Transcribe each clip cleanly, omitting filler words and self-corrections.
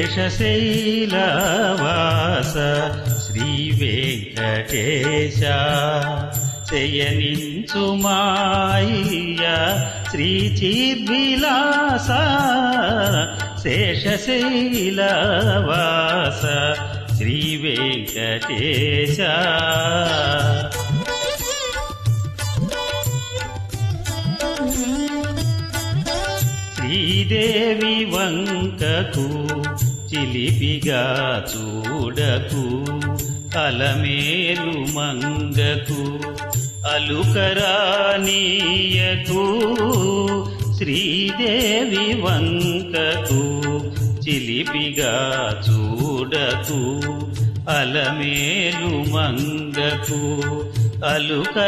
శేషశైలవాస శ్రీ వెంకటేశ శయనించుమాయ్య శ్రీ చిద్విలాస శేషశైలవాస శ్రీ వెంకటేశ శ్రీదేవి వంకకు చిలిపిగా చూడకు అలమేలు మంగకు అలుకరానీయకు శ్రీదేవి వంకకు చిలిపిగా చూడకు అలమేలు మంగకు అలుకరానీయకు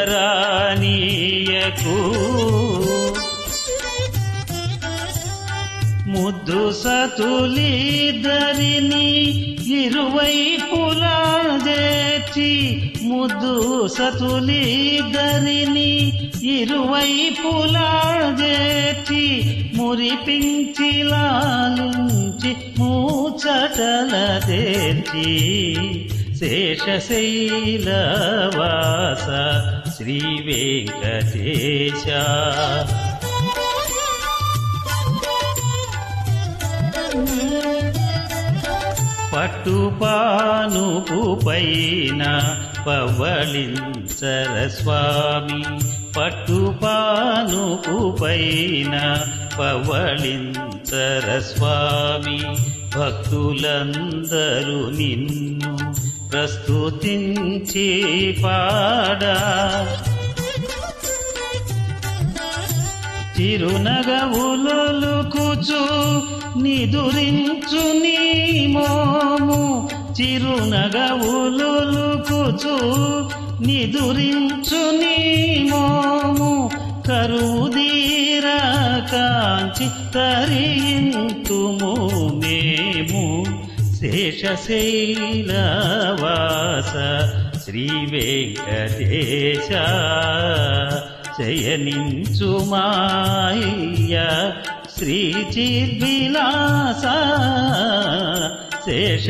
ముద్దు సతులిద్దరిని ఇరువైపులా చేర్చి ముద్దు సతులిద్దరిని ఇరువైపులా చేర్చి మురిపించి లాలించి మూచటల తెర్చి శేషశైలవాస శ్రీ వెంకటేశ పట్టుపానుపు పైన పవళించర స్వామి పట్టుపానుపు పైన పవళించర స్వామి భక్తులందరూ నిన్ను ప్రస్తుతించి పాడా చిరునగవులొలుకుచు నిదురించు నీ మోము చిరునగవులొలుకుచు నిదురించు నీ మోము కరుదీర కాంచి తరింతుము మేము శేషశైలవాస శ్రీ వెంకటేశ శయనించుమాయ్య శ్రీ చిద్విలాస శేషశైలవాస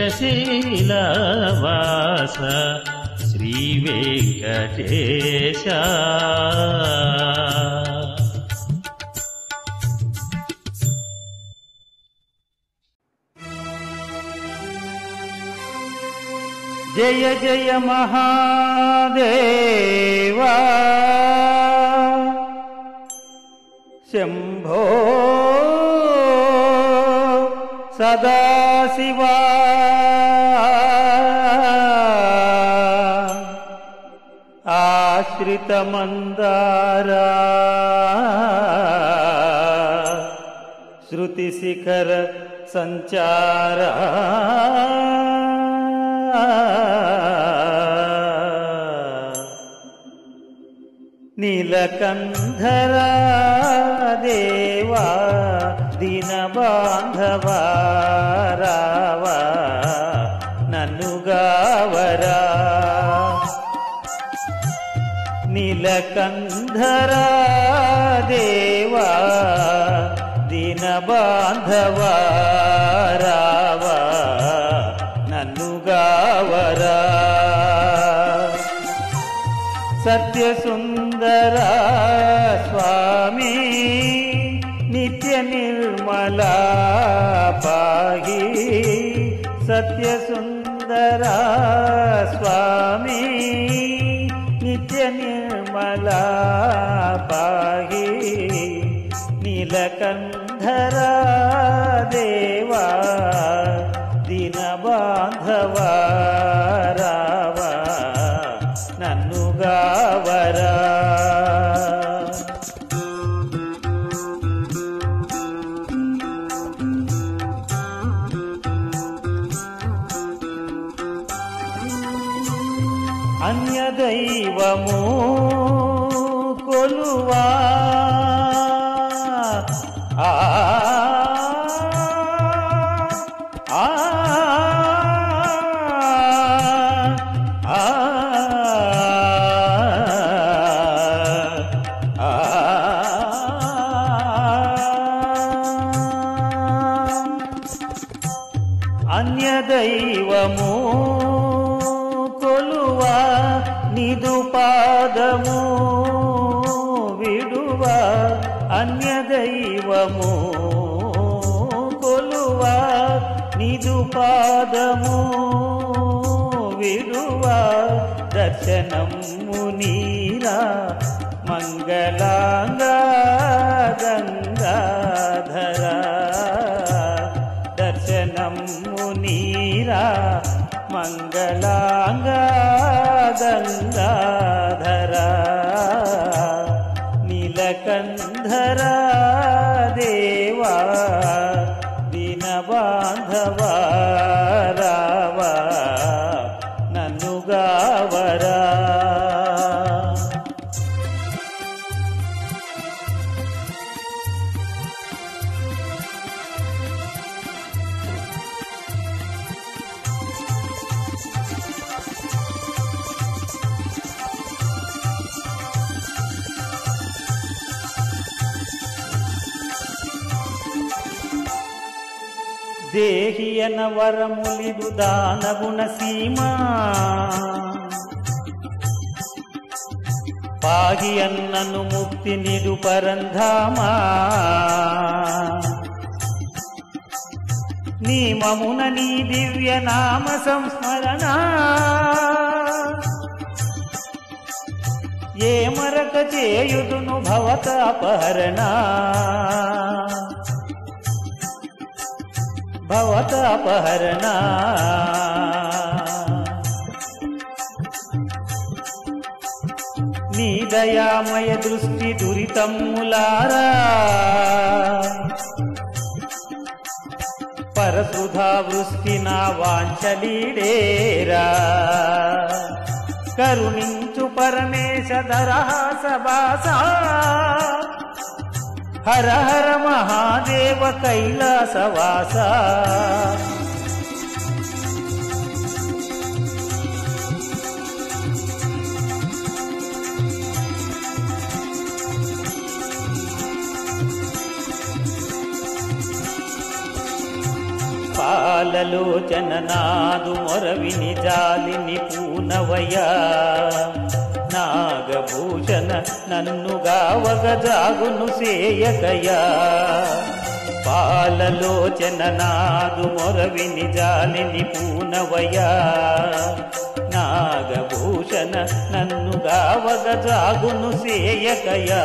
శ్రీ వెంకటేశ జయ జయ మహాదేవా శంభో సదాశివా ఆశ్రితమందారా శృతిశిఖర సంచారా నీలకంధరా దేవా దీనబాంధవా రావా నన్ను గావరా నీలకంధరా దేవా దీనబాంధవా రావా నన్ను గావరా సత్యసుందరా స్వామి నిత్య నిర్మలా పాహి సత్యసుందరా స్వామి నిత్య నిర్మలా పాహి నీలకంధరా దేవా దీనబాంధవా రావా నన్ను గావరా అన్యదైవము కొలువా ఆ ఆ అన్యదైవము కొలువ నిదు పాదము విడువ అన్యదైవము కొలువ నిదు పాదము విడువ దర్శనము నీరా మంగళాంగా గంగాధర దర్శనము నీరా మంగళాంగా గంగాధర నీలకంధర దేవా దీనబాంధవ రావా నన్ను గావరా దేహియన వరములిదు దానగుణ సీమా పాగి అన్నను ముక్తి నిడు పరంధామా నీ మమున నీ దివ్య నామ సంస్మరణ ఏ మరక చేయుదును భవతాపహరణ భవతాపహరణ నీ దయామయ దృష్టి దురితమ్ములారా పరసుధా వృష్టి నా వాంఛలీడేరా కరుణించు పరమేశ దరహాసవాస హర హర మహాదేవ కైలాసవాస పాలలోచన నాదు మొరవిని జాలిని పూనవయ్యా నాగభూషణ నన్ను గావగ జాగును సేయకయా పాలలోచన నాదు మొరవిని జాలిని పూనవయ్యా నాగభూషణ నన్ను గావగ జాగును సేయకయా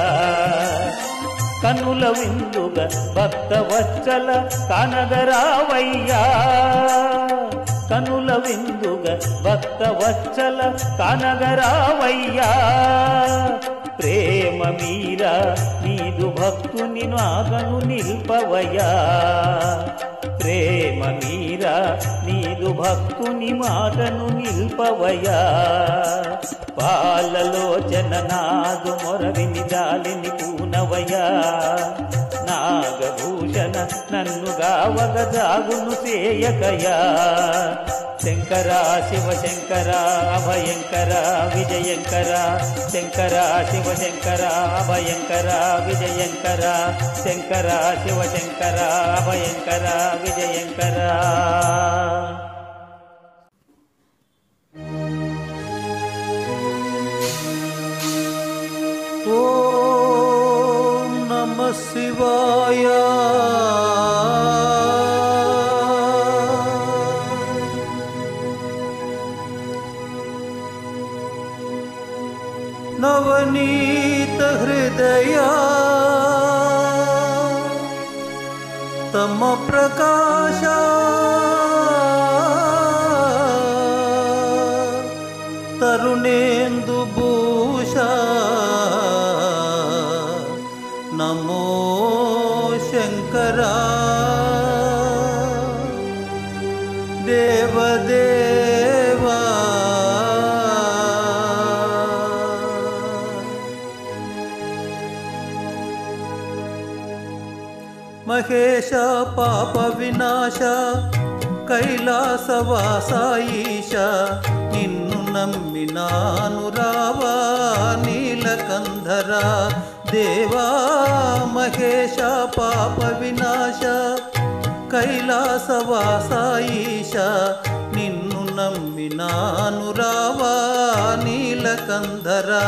కనుల విందుగ భక్త వచ్చల కనగరావయ్యా కనుల విందుగ భక్త వచ్చల కనగరావయ్యా ప్రేమ మీరా నీదు భక్తుని నాగను నిల్పవయ్యా ప్రేమ మీరా నీదు భక్తుని మాటను నిల్పవయ్యా పాలలోచన నాదు మొరవిని జాలిని పూనవయ్యా నాగభూషణ నన్ను గావగ జాగును సేయకయా శంకర శివ శంకర అభయంకర విజయంకర శంకర శివ శంకర అభయంకర విజయంకర శంకర శివ శంకర అభయంకర విజయంకర ఓం నమః శివాయ నవనీత హృదయ తమ ప్రకాశ తరుణేందు భూష నమో శంకరా దేవదేవా మహేశ పాప వినాశ కైలాసవాస ఈశ నిన్ను నమ్మినాను రావా నీలకంధర దేవా మహేశ పాప వినాశ కైలాసవాస ఈశ నిన్ను నమ్మినాను రావా నీలకంధరా.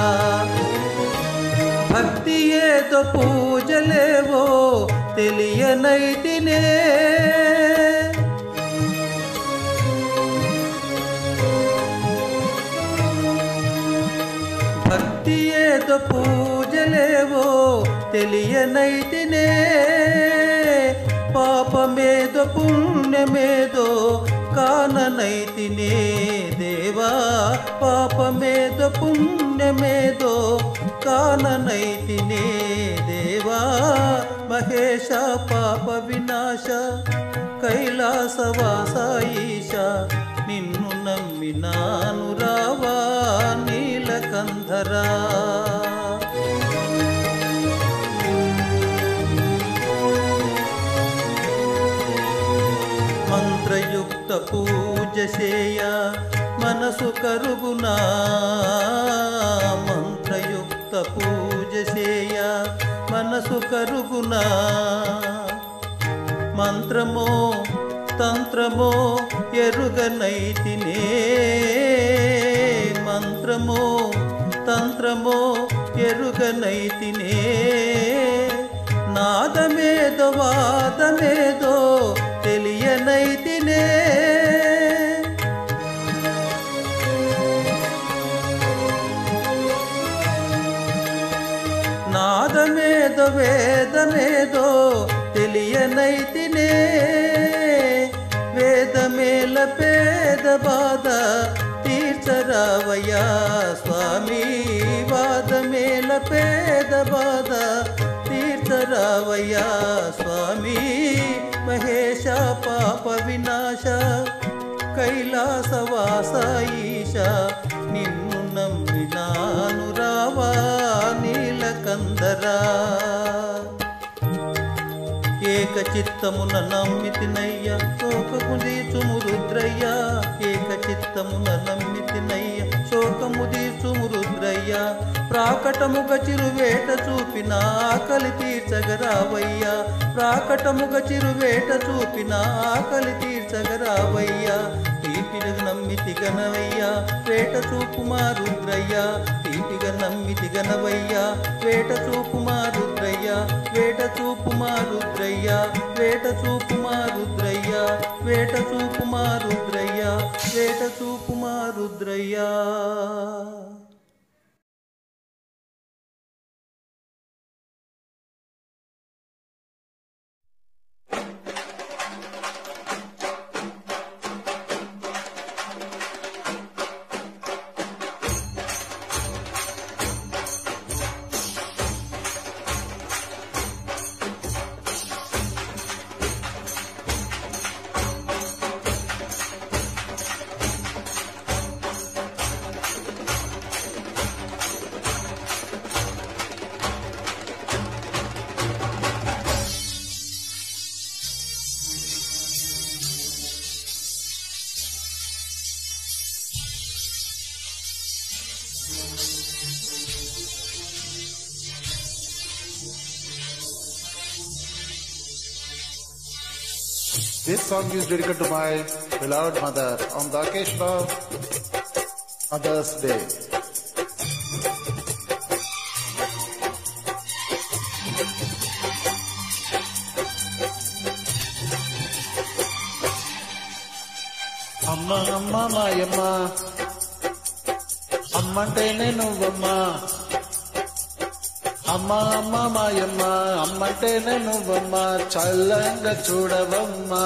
భక్తి ఏదో పూజలేవో తెలియనైతినే, భక్తి ఏదో పూజలేవో తెలియనైతినే, పాపమేదో పుణ్యమేదో కాననైతినే దేవా. పాపమేదో పుణ్యమేదో కాననైతినే దేవా. మహేశ పాప వినాశ కైలాసవాస ఈశ నిన్ను నమ్మినాను రావా నీలకంధరా. మంత్రయుక్త పూజ చేయ మనసు కరుగునా, మంత్రయుక్త పూజ చేయ మనసు కరుగునా. మంత్రమో తంత్రమో ఎరుగనైతినే, మంత్రమో తంత్రమో ఎరుగనైతినే. నాదమేదో వాదమేదో తెలియనైతినే, నాదమేదో వేదమేదో తెలియనైతినే. వేదమేల పేద బాధ తీర్చరావయ్యా స్వామి, వాదమేల పేద బాధ తీర్చరావయ్యా స్వామి. మహేశ పాప వినాశ కైలాసవాస ఈశ నిన్ను నమ్మినాను రావా నీలకంధరా. ఏకచిత్తమున నమ్మితినయ్య శోకము తీర్చుము రుద్రయ్య, ఏకచిత్తమున నమ్మితినయ్య శోకము తీర్చుము రుద్రయ్య. ప్రాకటముగ చిరువేట చూపిన ఆకలి తీర్చగరావయ్యా, ప్రాకటముగ చిరువేట చూపిన ఆకలి తీర్చగరావయ్యా. తీపిగా నమ్మితి గనవయ్యా వేట చూపుమా రుద్రయ్య, తీపిగా నమ్మితి గనవయ్యా వేట చూపుమా రుద్రయ్య, వేట చూపుమా రుద్రయ్య, వేట చూపుమా రుద్రయ్య, వేట చూపుమా రుద్రయ్య, వేట చూపుమా Rudrayya. This song is dedicated to my beloved mother on the occasion of Mother's Day. Amma amma mayamma, ammantene nuvamma. Amma amma mayamma, ammantene nuvamma, challanga chudavamma.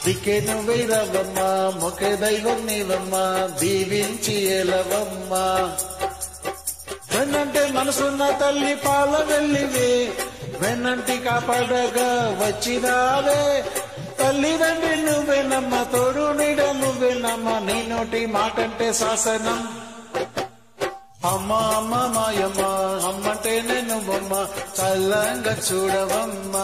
Dike nuviravamma, muke daivam nivamma, దీవించి ఎలవమ్మ. వెన్నంటే మనసున్న తల్లి పాల వెళ్ళివే, వెన్నంటి కాపాడగా వచ్చినావే. తల్లిదండ్రి నువ్వేనమ్మ, తోడు నీడ నువ్వేనమ్మ, నీ నోటి మాటంటే శాసనం. అమ్మ అమ్మ మాయమ్మ, అమ్మంటేనే నువ్వమ్మ, చల్లంగా చూడవమ్మ.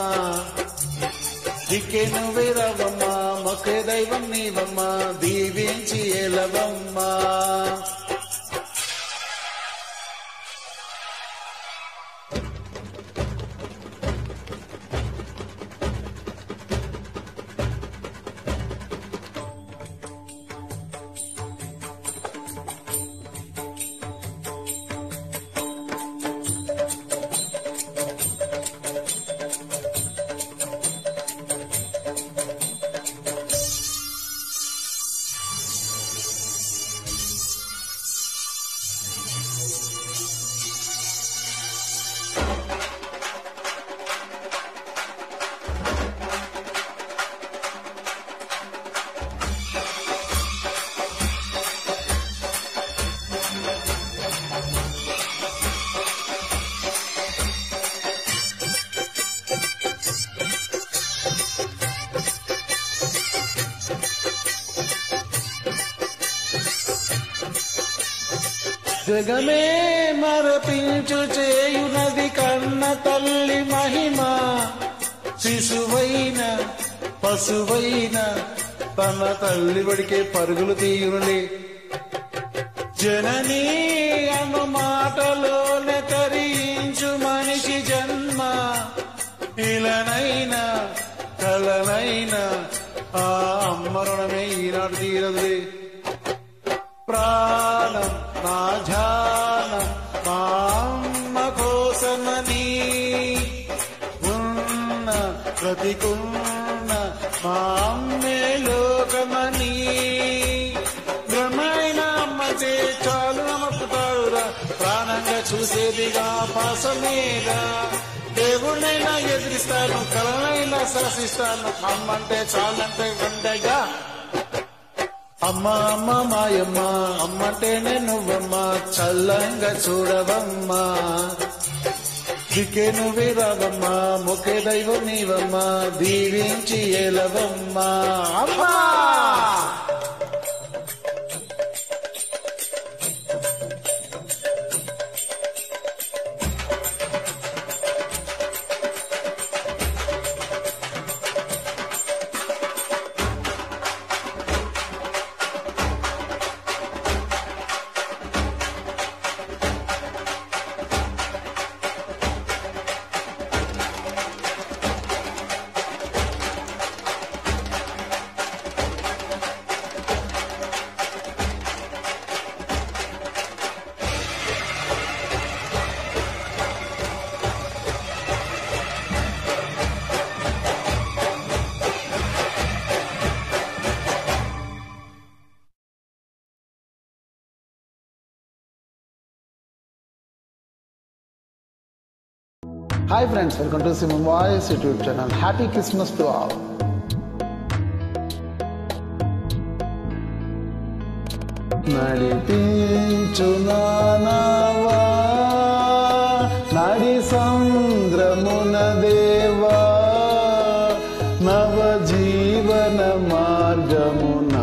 దిక్కే నువ్వేరవమ్మ, మొక్కే దైవం నీవమ్మ, దీవించి ఎలవమ్మ. జగమే మరపించు చేయునది కన్న తల్లి మహిమ. శిశువైన పశువైన తన తల్లి బడికే పరుగులు తీయునులే. జననీ అను మాటలోనే తరించు మనిషి జన్మ. ఇలనైనా కలనైనా ఆ అమ్మ రుణమే ఈనాడు తీరదులే. ప్రాణం నా ధ్యానం మా అమ్మ కోసమని ఉన్న ప్రతికున్న మా అమ్మే లోకమని. బ్రహ్మైన అమ్మతే చాలు నమ్మకుతారురా, ప్రాణంగా చూసేదిగా పాసమేగా. దేవుణ్ణైనా ఎదిరిస్తాను, కలనైనా శాసిస్తాను, అమ్మంటే చాలంటే ఉండగా. అమ్మ అమ్మ మాయమ్మ అమ్మంటేనే నువ్వమ్మా, చల్లంగా చూడవమ్మా. దిక్కే నువ్వే రావమ్మా, ముఖే దైవం నీవమ్మా, దీవించి ఏలవమ్మా అమ్మా. Hi friends, welcome to Simon Voice YouTube channel. Happy Christmas to all. నడిపించు నానావా నడి సంద్రమున దేవా, నవ జీవన మార్గమున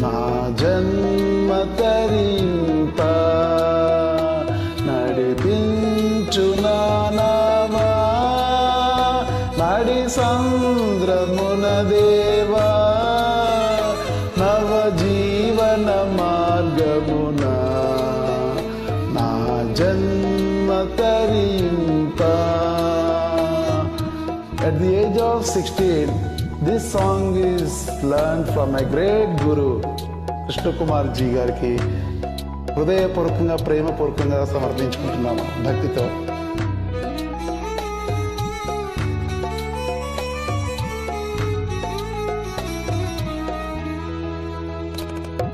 నా జన్మ తరింప. నడిపించు నానావా నడి సంద్రమున దేవా, నవ జీవన మార్గమున నా జన్మ తరింప. At the age of 16, this song is learned from my great guru Krishna Kumar ji గారికి హృదయపూర్వకంగా ప్రేమపూర్వకంగా సమర్పించుకుంటున్నాము భక్తితో.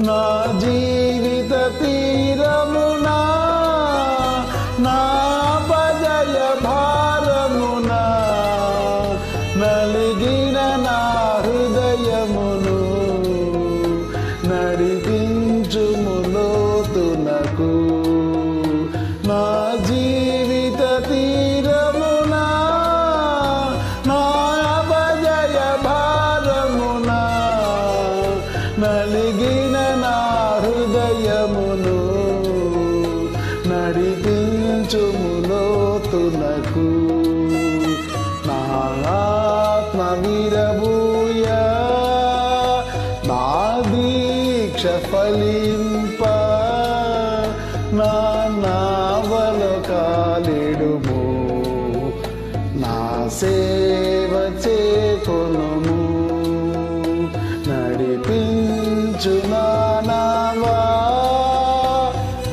నా జీవిత తీరమునా నా పజయ భారమునా, నలిగిన నా హృదయమును నడిపించుము లోతునకు. నా జీవిత తీరమునా నా పజయ భారమునా, నలిగిన నా హృదయమును నడిపించుము లోతునకు. నా ఆత్మ విరబూయ నా దీక్ష ఫలింప, నా నావలో కాలిడుము నా సేవ చేకొనుము. నడిపించు నానావా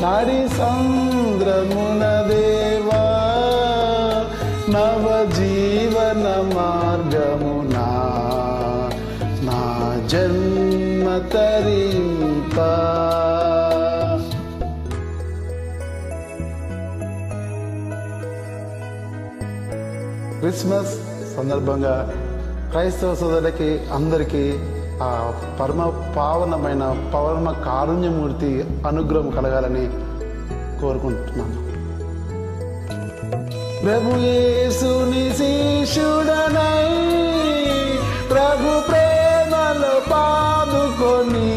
నడి సంద్రమున దేవా, నవ జీవన మార్గమున నా జన్మ తరింప. క్రిస్మస్ సందర్భంగా క్రైస్తవ సోదరులకి అందరికీ ఆ పరమ పావనమైన పరమ కారుణ్యమూర్తి అనుగ్రహం కలగాలని కోరుకుంటున్నాను. ప్రభు యేసుని శిష్యుడనై ప్రభు ప్రేమలో పాదుకొని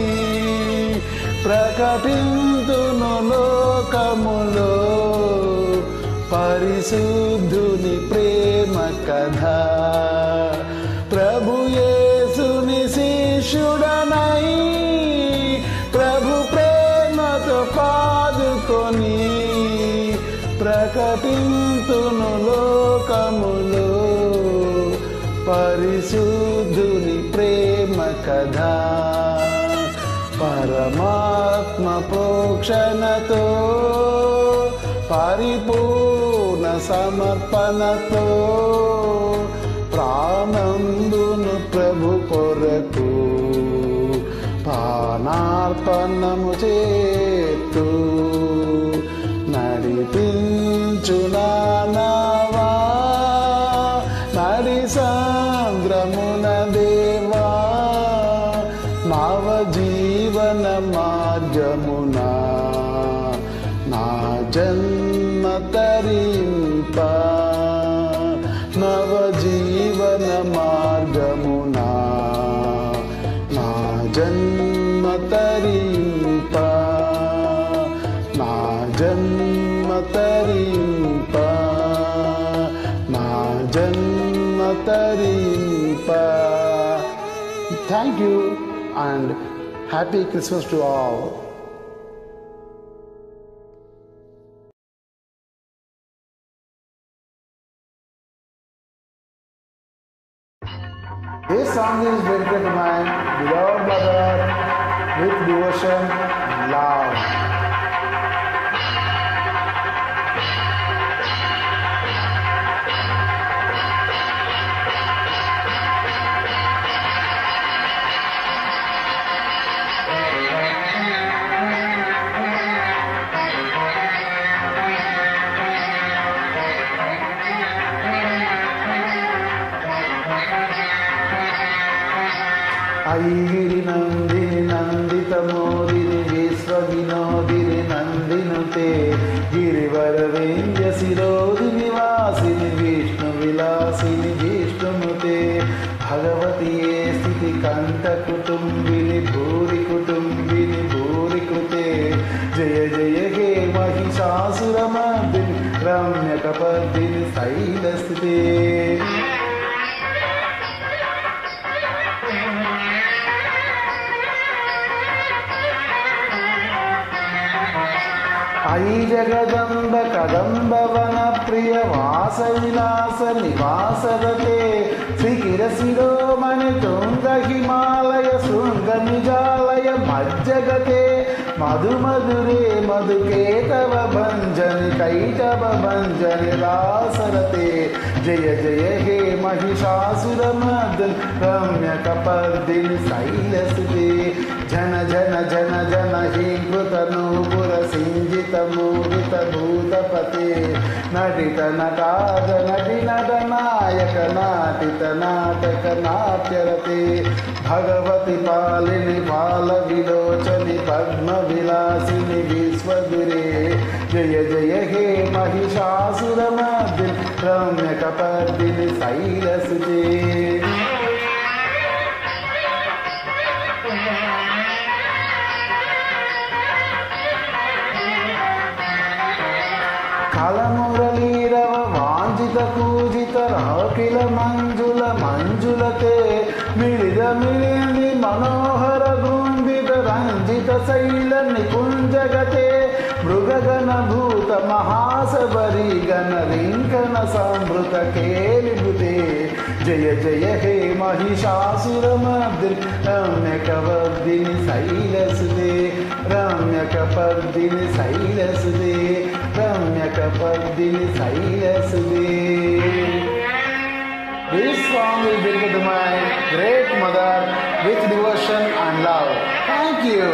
ప్రకటింతును లోకములో పరిశుద్ధుని ప్రేమ కథ. ప్రభు యేసుని శిష్యుడనై ప్రభు ప్రేమతో పాదుకొని ప్రకటింతును లోకములో పరిశుద్ధుని ప్రేమ కథ. పరమాత్మ ప్రోక్షణతో పరిపూర్ణ సమర్పణతో ప్రాణందును ప్రభు కొరకు పానార్పణము చేతూ నడిపించు నావా నడి సంద్రమున దేవా నవ జీవన మార్గమున నా జన్మ తరింప నవ జీవన మార్గమున నా జన్మ తరింప నా జన్మ తరింప నా జన్మ తరింప. Thank you and happy Christmas to all. This song is dedicated to my beloved mother with devotion and love. ఐగిరి Nandini Nanditha మోదిని విశ్వ వినోదిని నందినుతే గిరివర వేంద్య శిరోది నివాసిని విష్ణు విలాసిని విష్ణునుతే భగవతి ఏ స్థితి కంఠ కుటుంబిని భూరి కుటుంబిని భూరి కృతే జయ జయ హే మహిషాసురమర్దిని రమ్యకపర్దిని శైలస్థితే. ఐ జగదంబ కదంబవన ప్రియ వాస విలాస నివాసరతే శ్రీకిర శిరోమణి తుంగ హిమాలయ శృంగ నిజాలయ మజ్జగతే మధు మధురే మధుకేతవ భంజని కైటవ భంజని రాసరతే జయ జయ హే మహిషాసురమర్దన్ రమ్యకపర్దిని శైలసుతే జన జన జన జన హే కృతనూపుర సింజిత మోహిత భూతపతే నటిత నటాద నటి నట నాయక నాటిత నాటక నాట్యరతే భగవతి పాలిని బాల విలోచని పద్మ విలాసిని విశ్వగురే జయ జయ హే మహిషాసురమర్దిని రమ్యకపర్దిని శైలసుతే. కలమురళీరవ వాంజిత కూజిత రాకిల మంజుల మంజులతే మిళిద మిళింది మనోహర గుంభిత రంజిత శైల నికుంజగతే మృగగణ భూత మహాసబరి గణ లింకన సంభృత కేలిబుతే జయ జయ హే Mahishasuramardini రమ్యకవర్దిని శైలసుతే రమ్యకపర్దిని శైలసుతే రమ్యకపర్దిని శైలసుతే. This song is dedicated to my great mother with devotion and love. Thank you.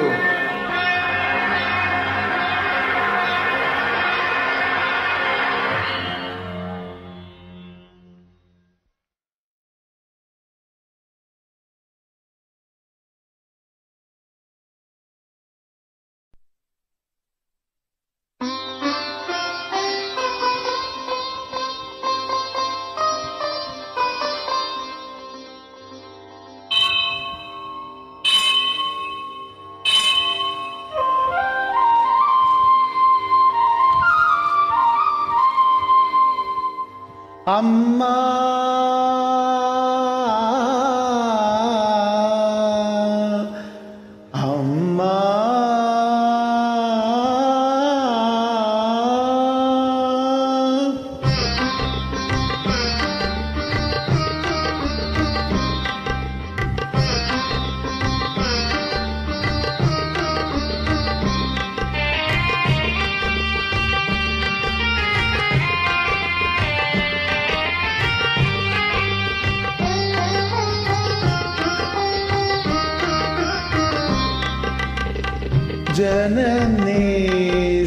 जननी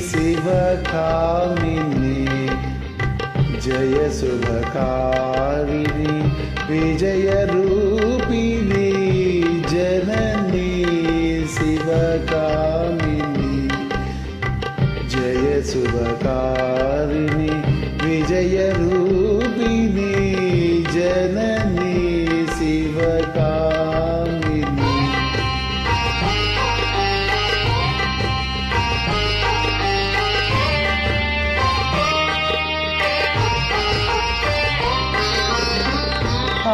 शिवकामिनी जय शुभकारिणी विजय रूपिणी जननी शिवकामिनी जय शुभकारिणी विजय रूपिणी जननी शिवकामिनी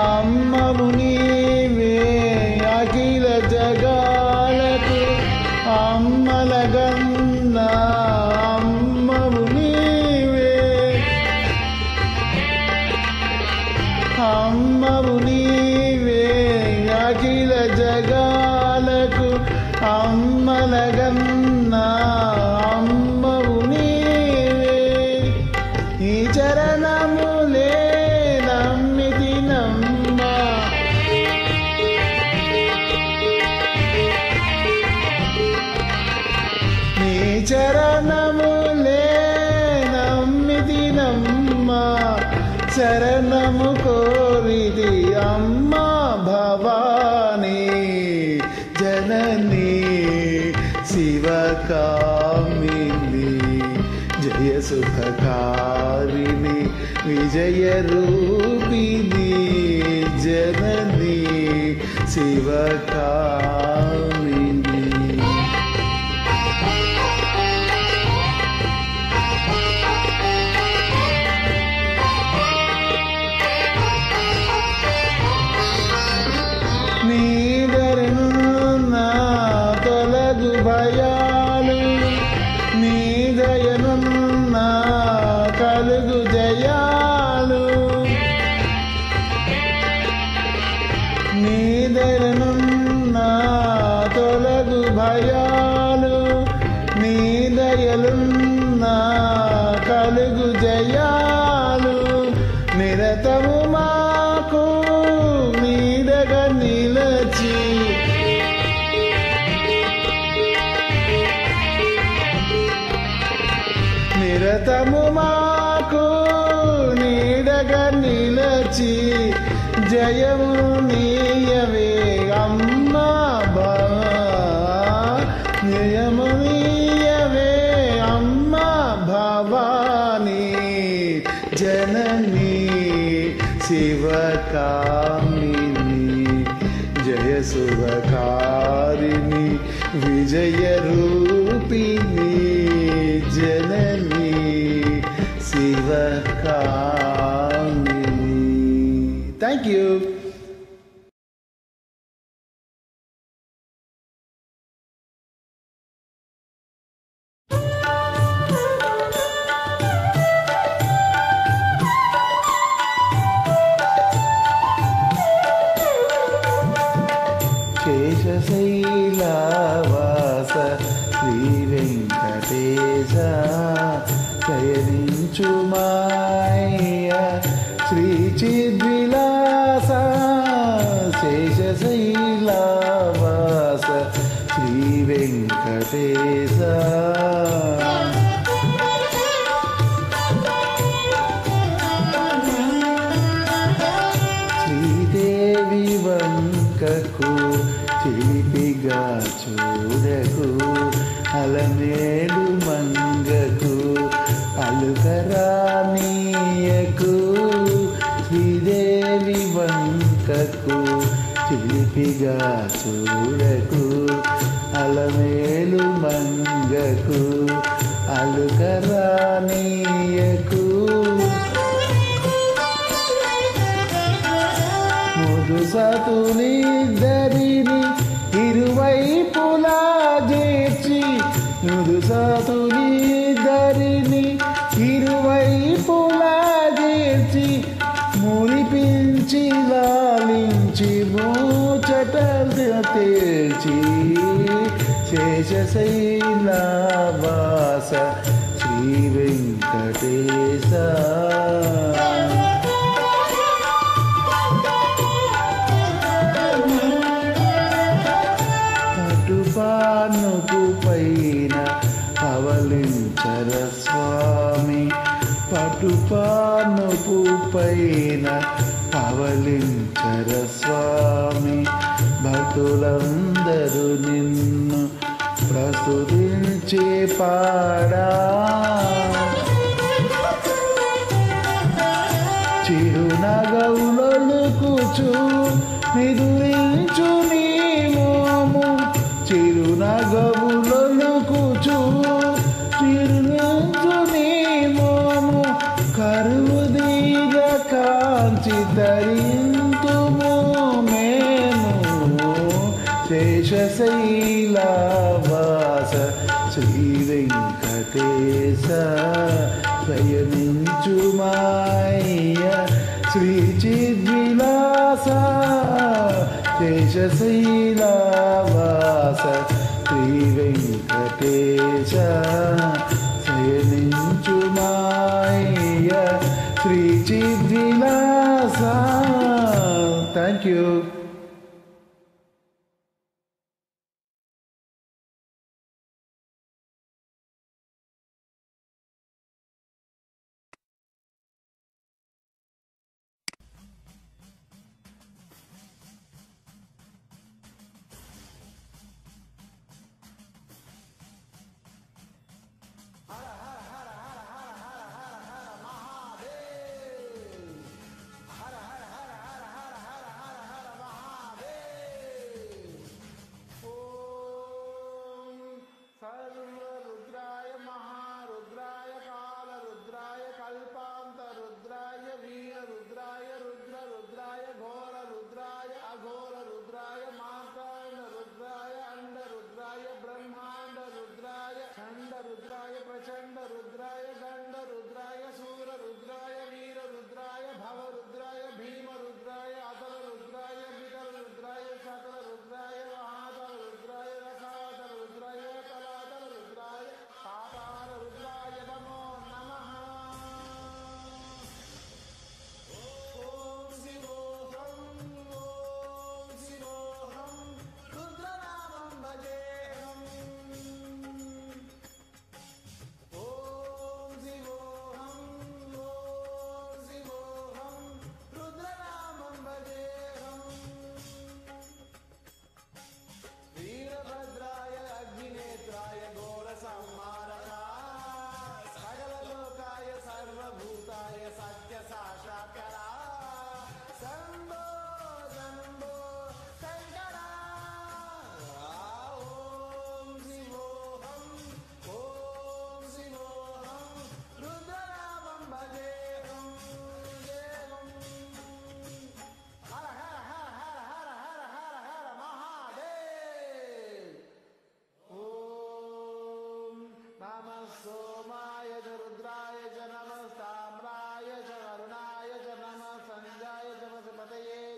అమ్మవు నీవే అఖిల జగాలకు అమ్మలగన్నా అమ్మవు నీవే అమ్మవు నీవే అఖిల జగాలకు అమ్మలగన్నా అమ్మవు నీవే ఈ చరణములే నమ్మిది నమ్మ నీ చరణములే నమ్మిది నమ్మ శరణము కోరిది అమ్మ భవానీ జననీ శివకామిని జయ సుఖకారిణి విజయ రూపిణి జననీ శివకామిని నీదరనున్న తొలగు భయాలు నీదయనున్న కలుగు జయాలు నీదరనున్న తొలగు భయాలు నీదయలున్న కలుగు జయాలు నిరతము మాకు నీడగా నిలచి నిరతము మాకు నీడగా నిలచి జయము నీయవే అమ్మ జయము నీయవే అమ్మ భవానీ జననీ శివకామిని జయ శుభకారిణి విజయ రూపిణి జననీ శివకామిని. Thank you. శేషశైలవాస శ్రీ వెంకటేశ శయనించు మాయ శ్రీ చిద్విలాస శేషశైలవాస శ్రీ వెంకటేశ శ్రీదేవి వంకకు చిలిపిగా చూడకు అలమేడు మంగకు అలుకరానీయకు శ్రీదేవి వంకకు చిలిపిగా చూడకు అలమేలు మంగకు అలుకరానీయకు ముదుసతులిద్దరిని ఇరువైపులా చేర్చి ముదుసతులిద్దరిని ఇరువైపులా చేర్చి మురిపించి లాలించి మూచట తేల్చి శేషశైలవాస శ్రీ వెంకటేశ పానుకు పై పైన పవలించర స్వామి, భక్తులందరూ నిన్ను ప్రస్తుతించి పాడా. చిరునగవులొలుకుచు నిదురించు నీ మోము, చిరునగవులొలుకుచు చిరునించు నీ మోము, కరువు దీగ కాంచి తరింతుము మేము. శేషశైలవాస శ్రీ వెంకటేశ, శయనించు మాయ శ్రీ చిద్విలాస. శేషశైలవాస శ్రీ వెంకటేశ, శయనించు మాయ శ్రీ చిద్విలాస. Thank you. सर्वरुद्राय महारुद्राय कालरुद्राय कल्पान्तरुद्राय वीररुद्राय रुद्ररुद्राय घोररुद्राय अघोररुद्राय मार्ताण्डरुद्राय अण्डरुद्राय ब्रह्माण्डरुद्राय खण्डरुद्राय प्रचण्डरुद्राय दण्डरुद्राय सूररुद्राय वीररुद्राय भवरुद्राय भीमरुद्राय अतलरुद्राय विकलरुद्राय सकलरुद्राय महातलरुद्राय रसातलरुद्राय तलातलरुद्राय पातालरुद्राय नमो नमः। ॐ शिवोऽहं रुद्रनामं भजेऽहम्। ॐ शिवोऽहं रुद्रनामं भजेऽहम्। वीरभद्राय अग्निनेत्राय घोरसंहारका, सकललोकाय सर्वभूताय सत्यसाक्षात्करा, शम्भो शम्भो शङ्करा। ॐ शिवोऽहं रुद्रनामं भजेऽहम्। हर हर हर हर हर हर हर हर महादेव। ॐ नमः सोमाय च रुद्राय च नमः ताम्राय च वरुणाय च नमः संजाय च वसुपतये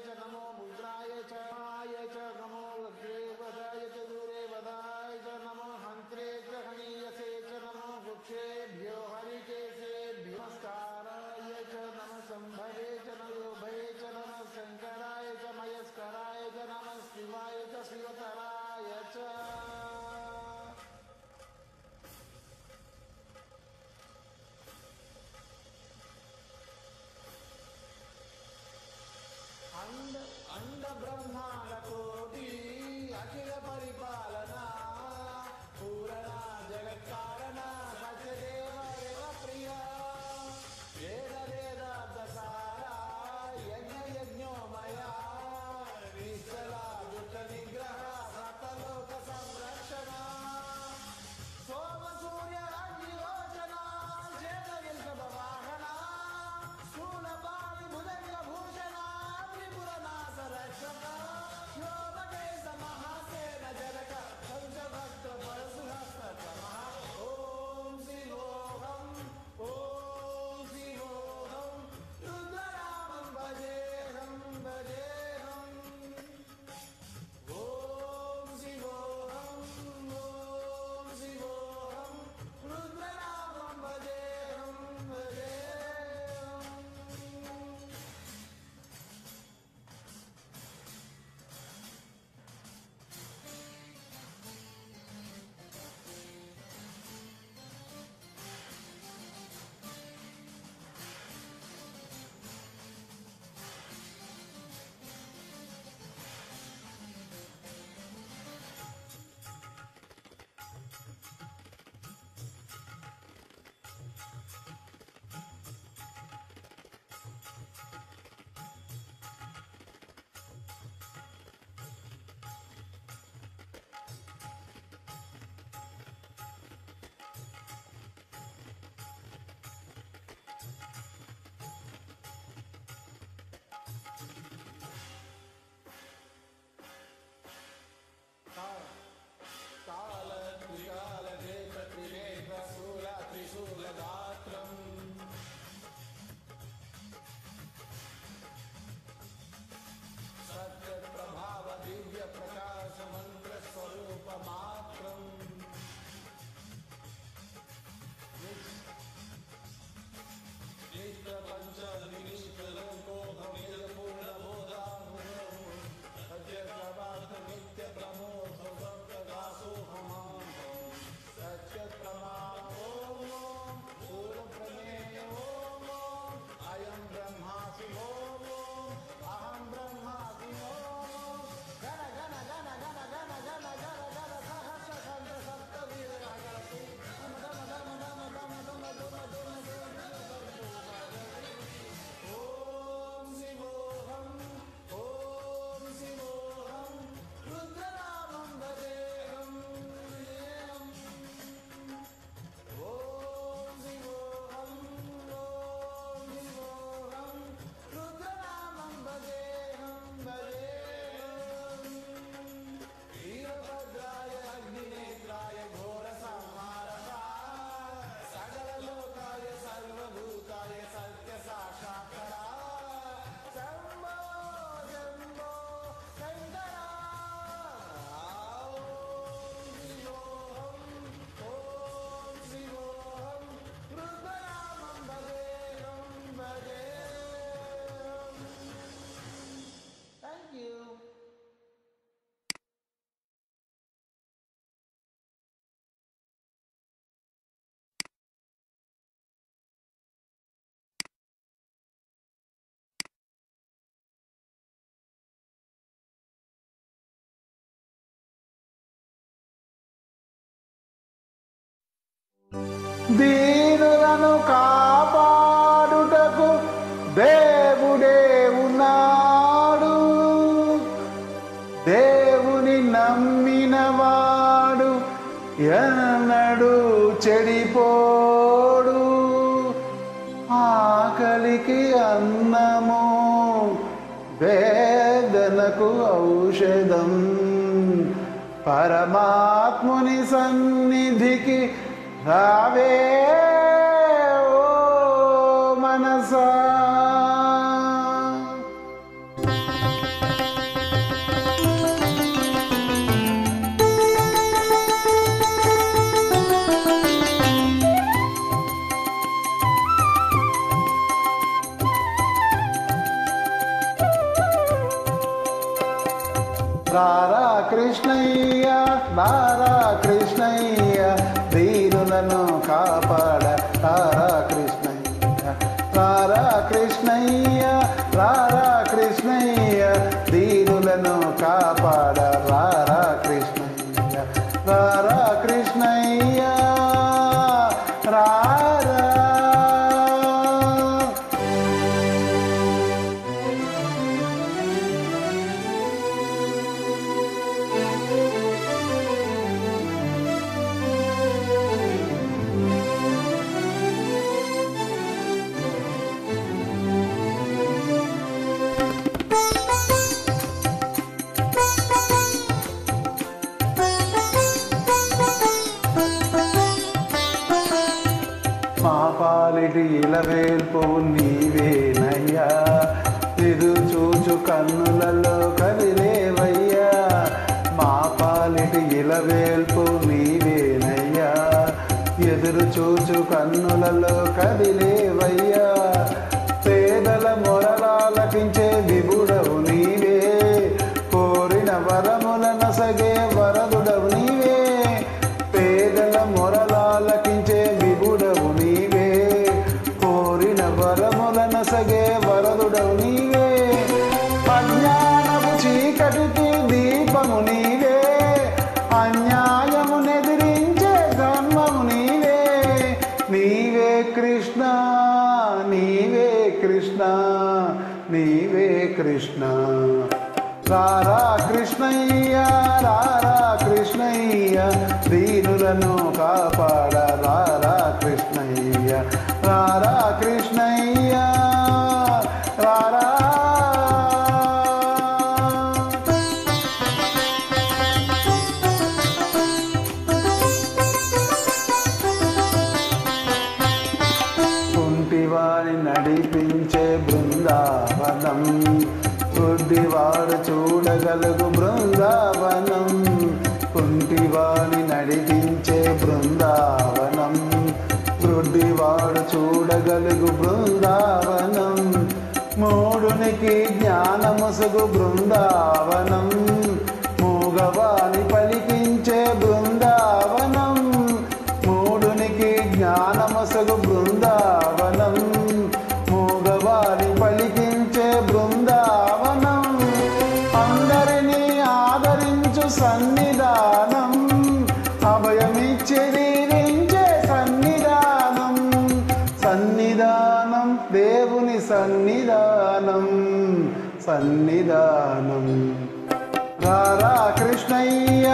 దీనులను కాపాడుటకు దేవుడే ఉన్నాడు. దేవుని నమ్మినవాడు ఎన్నడూ చెడిపోడు. ఆకలికి అన్నము, వేదనకు ఔషధం. పరమాత్ముని సన్నిధికి రావే ఓ మనసా. రారా కృష్ణయ్య, రారా కృష్ణయ్య, దీనులను కాపాడ రారా కృష్ణయ్య. రారా కృష్ణయ్య, రారా కృష్ణయ్య, దీనులను కాపాడ రారా కృష్ణయ్య. రారా కృష్ణయ్య రారా. మా పాలిటి ఇలవేల్పు నీవేనయ్యా, ఎదురు చూచు కన్నులలో కదిలేవయ్యా. మా పాలిటి ఇలవేల్పు నీవేనయ్యా, ఎదురు చూచు కన్నులలో కదిలేవయ్యా. పేదల మొరలాలకించే విభుడవు నీవే, కోరిన వరముల నసగే వరదుడవు నీవే. పేదల మొరలాలకించే విభుడవు నీవే, కోరిన వరముల నసగే వరదుడవు నీవే. అజ్ఞానపు చీకటికి దీపము నీవే, అన్యాయము నెదిరించే ధర్మము నీవే. నీవే కృష్ణ, నీవే కృష్ణ, నీవే కృష్ణ. రారా కృష్ణయ్య, రారా కృష్ణయ్య, దీనులను కాపాడ రారా కృష్ణయ్య. రారా కృష్ణయ్య రారా. కుంటివారి నడిపించే బృందావనం, గుడ్డివాడు చూడగలుగు బృందావనం. కుంటివాణి నడిపించే బృందావనం, గుడ్డివాడు చూడగలుగు బృందావనం. మూడునికి జ్ఞానముసుగు బృందావనం, మూగవాణి పలికించే బృందావనం. మూడునికి జ్ఞానముసుగు బృందావనం, మూగవాణి పలికించే బృందావనం. అందరినీ ఆదరించు సన్నిధానం, అభయమిచ్చి దీవించే సన్నిధానం. సన్నిధానం దేవుని సన్నిధానం, సన్నిధానం. రారా కృష్ణయ్య,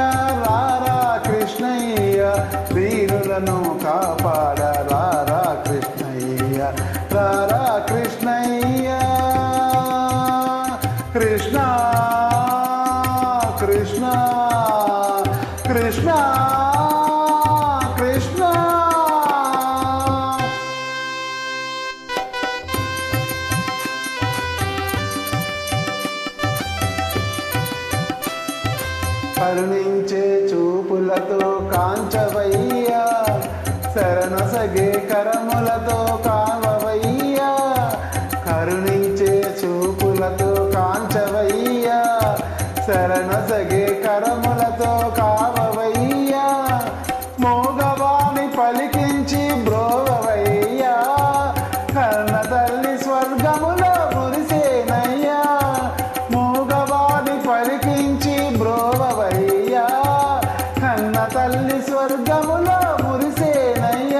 రారా కృష్ణయ్య, దీనులను కాపాడ రారా కృష్ణయ్య. రారా కృష్ణయ్య. కృష్ణ కృష్ణ కృష్ణ కృష్ణ. కరుణించే చూపులతో కాంచవయ్యా, శరణసగే కరములతో కావవయ్యా. కరుణించే చూపులతో కాంచవయ్యా, శరణసగే కరములతో కావవయ్యా. మోగవాణి పలికించి బ్రోవవయ్యా, కర్ణ తల్లి స్వర్గములో మురిసేనయ్యా. మోగవాణి పలికించి బ్రోవవయ్యా, కన్న తల్లి స్వర్గములో మురిసేనయ్యా.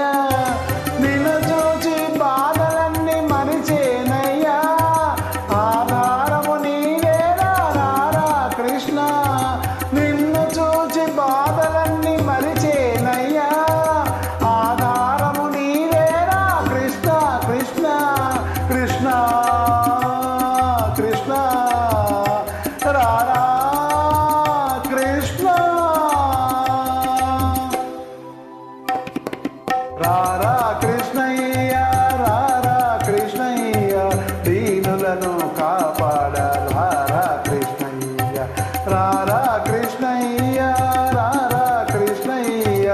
రారా కృష్ణయ్య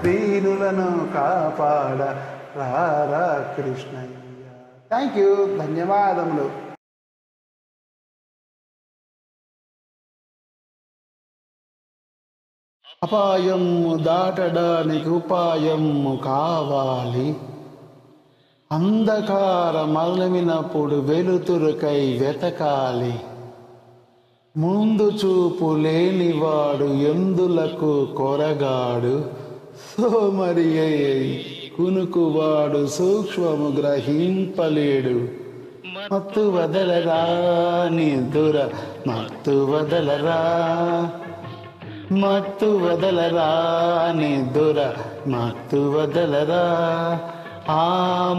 దీనులను కాపాడ రారా కృష్ణయ్య. థ్యాంక్ యూ, ధన్యవాదములు. అపాయం దాటడానికి ఉపాయం కావాలి, అంధకారం అలమినప్పుడు వెలుతురుకై వెతకాలి, ముందు చూపు లేనివాడు ఎందులకు కొరగాడు, సోమరి కునుకువాడు సూక్ష్మము గ్రహింపలేడు, మత్తు వదలరా నిదుర మత్తు వదలరా, మత్తు వదలరా నిదుర మత్తు వదలరా, ఆ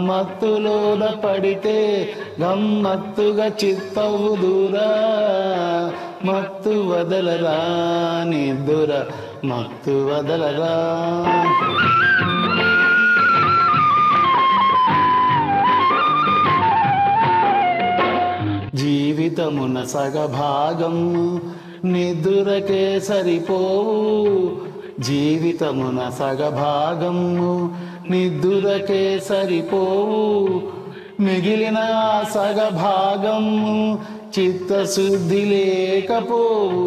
మత్తులోన పడితే గమ్మత్తుగా చిత్తవుదురా, మత్తు వదలరా నిదుర మత్తు వదలరా. జీవితమున సగభాగం నిదురకే సరిపోవు, జీవితమున సగభాగము నిదురకే సరిపోవు, మిగిలిన సగభాగము చిత్తశుద్ధి లేకపోవు.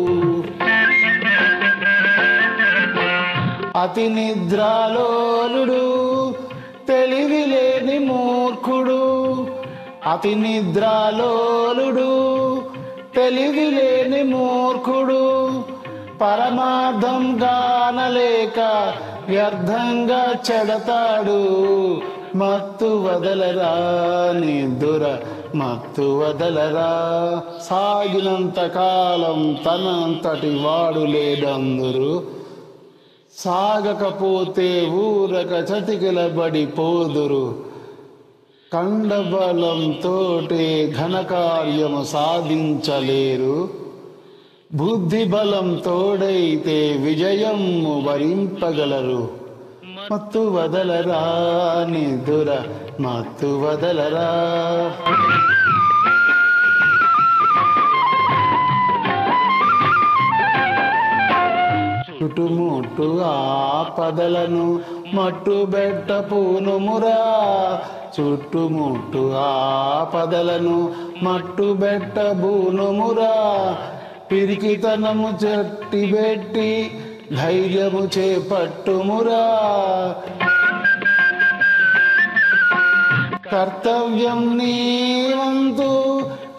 అతి నిద్రాలోలుడు తెలివి లేని మూర్ఖుడు, అతి నిద్రాలోలుడు తెలివి లేని మూర్ఖుడు, పరమార్థం గానలేక వ్యర్థంగా చెడతాడు, మత్తు వదలరా నిదుర మత్తు వదలరా. సాగినంత కాలం తనంతటి వాడు లేడందరు, సాగకపోతే ఊరక చతికిలబడిపోదురు, కండబలంతోటే ఘనకార్యము సాధించలేరు, బుద్ధి బలం తోడైతే విజయము వరింపగలరు, మత్తు వదలరా నిదుర మత్తు వదలరా. చుట్టుముట్టు ఆపదలను మట్టుబెట్ట పూనుమురా, చుట్టుముట్టు ఆపదలను మట్టుబెట్ట బూనుమురా, పిరికితనము చట్టిబెట్టి ధైర్యము చేపట్టుమురా, కర్తవ్యం నీ వంతు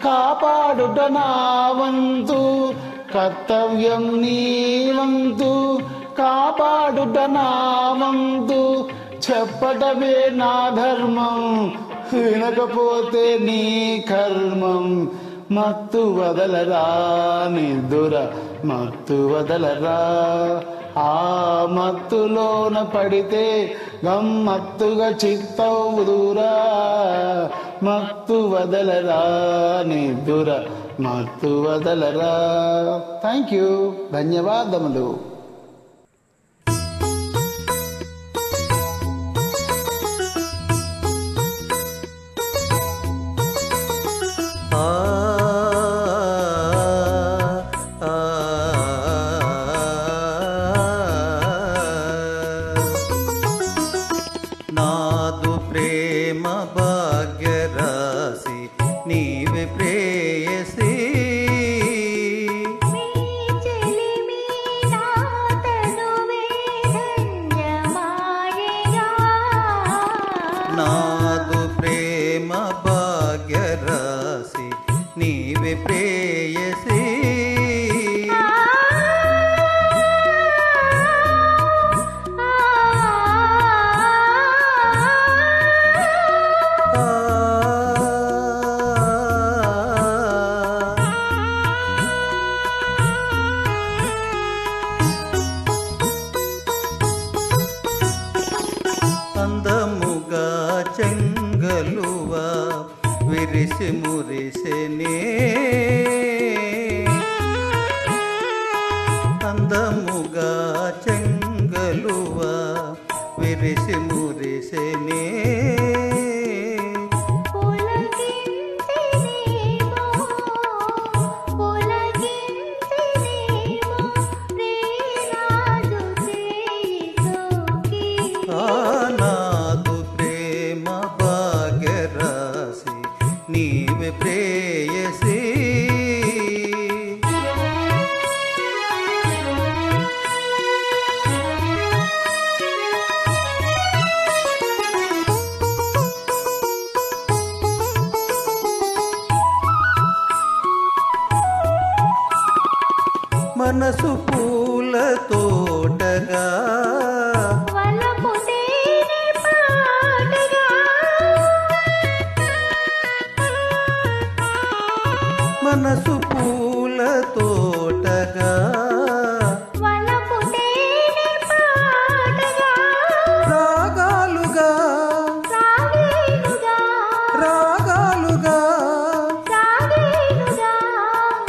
కాపాడుట నా వంతు, కర్తవ్యం నీ వంతు కాపాడుట నా వంతు, చెప్పటమే నా ధర్మం వినకపోతే నీ కర్మం, మత్తు వదలరా నిదుర మత్తు వదలరా. ఆ మత్తులోన పడితే గమ్మత్తుగా చిత్తవుదురా, మత్తు వదలరా నిదుర మత్తు వదలరా. థ్యాంక్ యూ, ధన్యవాదములు. నాదు ప్రేమ భాగ్యరాశి నీవే ప్రేయసి, నాదు ప్రేమ భాగ్యరాశి నీవే ప్రేయసి, అందముగా చెంగలువా విరిసి మురిసెనే, అందముగా చెంగలువా విరిసి మురిసెనే, తోటగా వలపు తేనె పాటగా మనసు పూల తోటగా వలపు తేనె పాటగా రాగాలుగా సాగేనుగా రాగాలుగా సాగేనుగా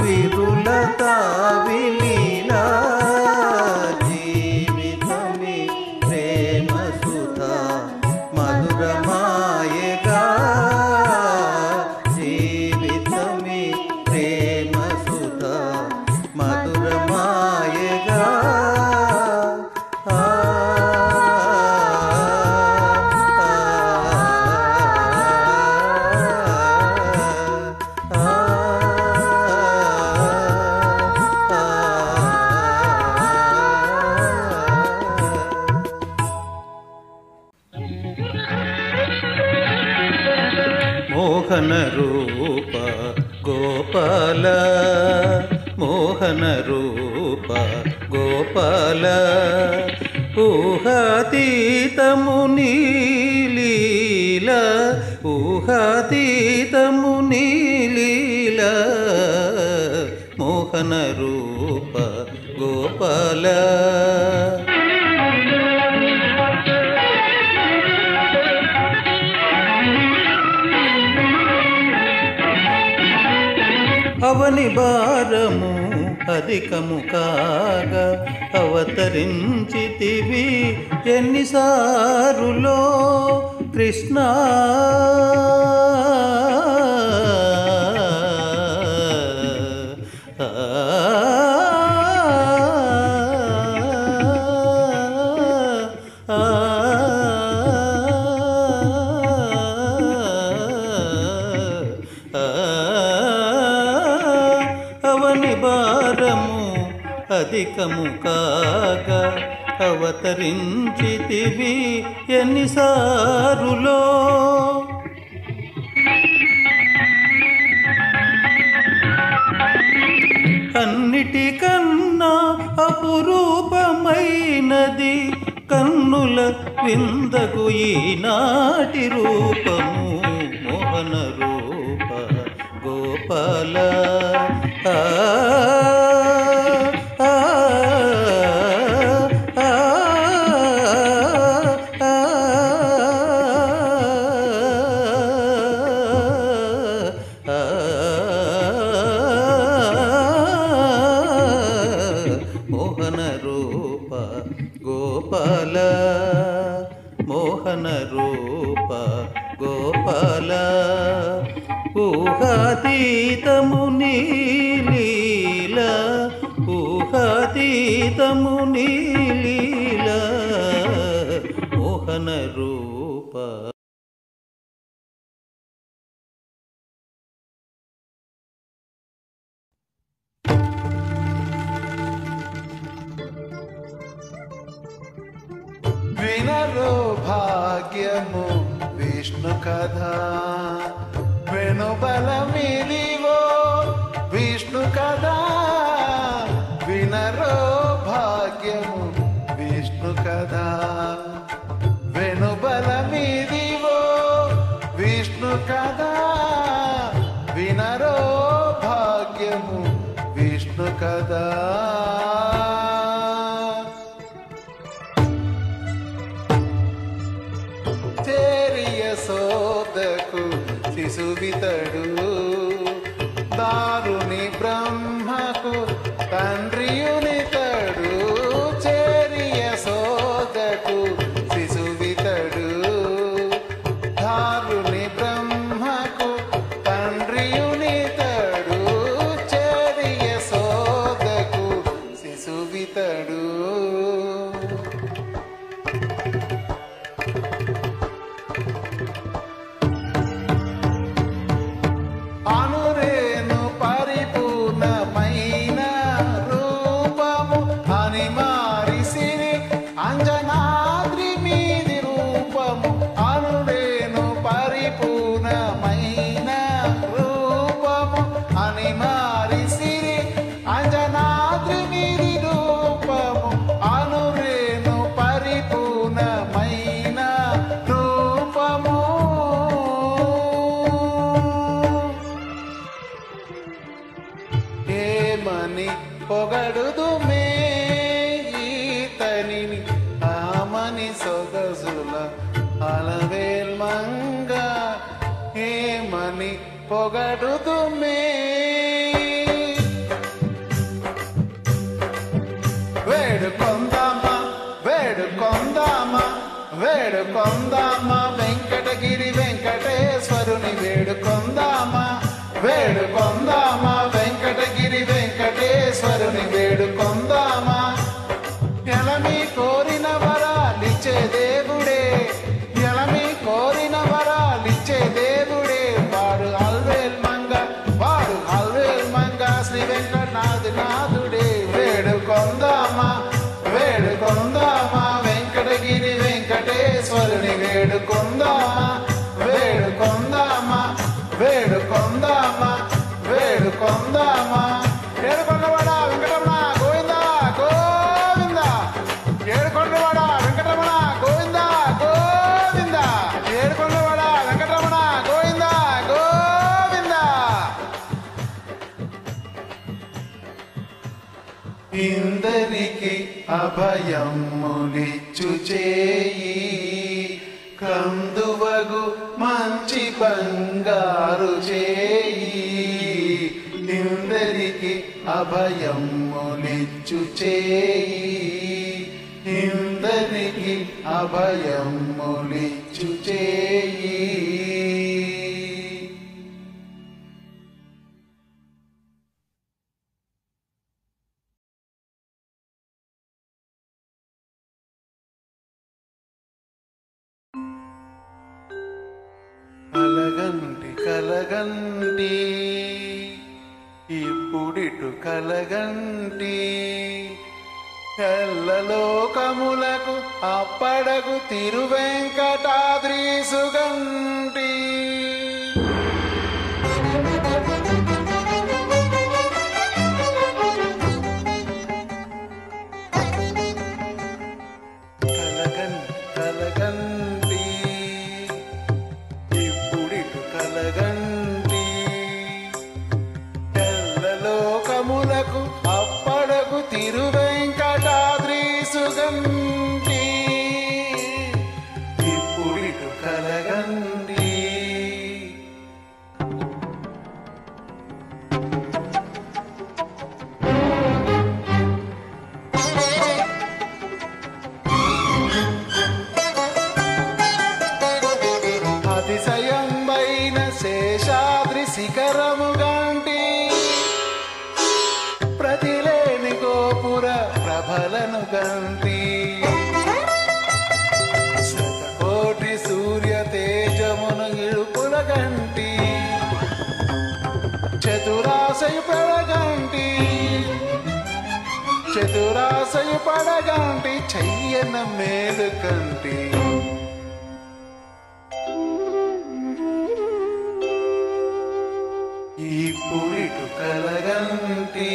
విరుల తావిలీలా జీవితమే ప్రేమ సుధా మధురమాయగా జీవితమే ప్రేమ సుధా మధురమాయగా మోహన రూప గోపాల మోహన రూప గోపాల ఊహాతీతము నీలీల ఊహాతీతము నీలీల మోహన రూప గోపాల అవని భారము అధికము కాగా అవతరించితివి ఎన్నిసారులో కృష్ణ అవని భారము అధికము కాగా అవతరించితివి ఎన్నిసారులో అన్నిటికన్నా అపురూపమైనది కన్నుల విందకు ఈనాటి రూపము మోహన రూప గోపాల ఆ ఆ ఆ మోహన రూప గోపాల మోహన రూప గోపాల ఊహాతీతము నీలీల ఊహాతీతము నీలీల మోహన రూప వినరో భాగ్యము విష్ణు కథ వెనుబలమిదివో విష్ణు కథ వినరో భాగ్యము విష్ణు కథ వెనుబలమిదివో విష్ణు కథ వినరో భాగ్యము విష్ణు కథ సోదకు శిశువితడు దారుని బ్రహ్మకు తండ్రియునితడు చేరియ సోదకు శిశువితడు దారుని బ్రహ్మకు తండ్రియునితడు చేరియ సోదకు శిశువితడు పొగడుదుమే వేడుకొందామా వేడుకొందామా వేడుకొందామా వెంకటగిరి వెంకటేశ్వరుని వేడుకొందామా వేడుకొందామా వెంకటగిరి వెంకటేశ్వరుని వేడుకొందామా ఎలమి కోరిన వరాలిచ్చే దేవుడే ఎలమి కోరిన వరాలిచ్చే దేవుడే వాడు అల్వేల్ మంగ శ్రీ వెంకటనాథుడే వేడుకొందామా వేడుకొందామా వెంకటగిరి వెంకటేశ్వరుని వేడుకొందామా వేడుకొందామా వేడుకొందామా వేడుకొందామా ఏడుకొండవాడ వెంకటరమణ గోవిందా గోవిందా ఏడుకొండవాడ వెంకటరమణ గోవిందా గోవిందా ఏడుకొండవాడ వెంకటరమణ గోవిందా గోవిందా ఇందరికి అభయములిచ్చు చేయి కందువగు మంచి బంగారు చేయి ఇందరికి అభయములిచ్చు చేయి ఇందరికి అభయములిచ్చు చేయి కలగంటి కలగంటి ఇప్పుడిటు కలగంటి ఎల్లలోకములకు అప్పడకు తిరువెంకటాద్రీసుగంటి కలగంటి కలగంటి ఇప్పుడిటు కలగంటి ఎల్లలోకములకు అప్పడకు తిరువెంకటాద్రీసుగంటి ఇప్పుడిటు కలగంటి అతిశయంబైన శేషాద్రి శిఖరముగంటి ప్రతిలేని గోపుర ప్రభలను గంటి శతకోటి సూర్య తేజమును ఇడుపుల గంటి చతురాశయు పడగంటి చతురాశయు పడగంటి చెయ్యన మేలు కంటి ఇప్పుడిటు కలగంటి